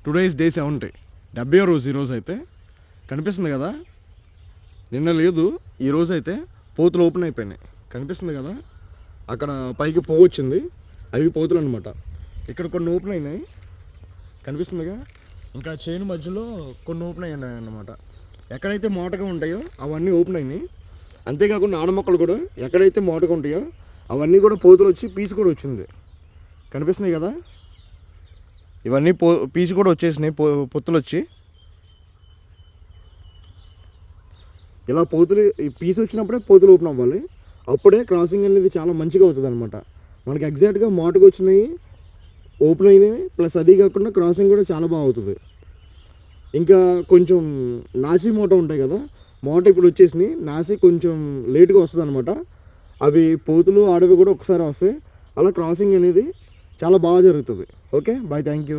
Today is day 70, 70వ రోజు ఈరోజు అయితే. కనిపిస్తుంది కదా, నిన్న లేదు, ఈరోజు అయితే పోతులు ఓపెన్ అయిపోయినాయి. కనిపిస్తుంది కదా, అక్కడ పైకి పువ్వు వచ్చింది, అవి పోతులు అనమాట. ఇక్కడ కొన్ని ఓపెన్ అయినాయి, కనిపిస్తుందిగా. ఇంకా చైన్ మధ్యలో కొన్ని ఓపెన్ అయినాయి అన్నమాట. ఎక్కడైతే మోటగా ఉంటాయో అవన్నీ ఓపెన్ అయినాయి. అంతేకాకుండా ఆడమొక్కలు కూడా ఎక్కడైతే మోటగా ఉంటాయో అవన్నీ కూడా పోతులు వచ్చి పీసు కూడా వచ్చింది. కనిపిస్తున్నాయి కదా, ఇవన్నీ పీసు కూడా వచ్చేసినాయి, పొత్తులు వచ్చి. ఇలా పోతులు ఈ పీసు వచ్చినప్పుడే పోతులు ఓపెన్ అవ్వాలి. అప్పుడే క్రాసింగ్ అనేది చాలా మంచిగా అవుతుంది అనమాట. మనకి ఎగ్జాక్ట్గా మోటగా వచ్చినాయి, ఓపెన్ అయినాయి, ప్లస్ అది కాకుండా క్రాసింగ్ కూడా చాలా బాగా అవుతుంది. ఇంకా కొంచెం నాసి మోట ఉంటాయి కదా, మోట ఇప్పుడు వచ్చేసినాయి, నాసి కొంచెం లేట్గా వస్తుంది అనమాట. అవి పోతులు ఆడవి కూడా ఒకసారి వస్తాయి. అలా క్రాసింగ్ అనేది చాలా బాగా జరుగుతుంది. Okay, bye, thank you.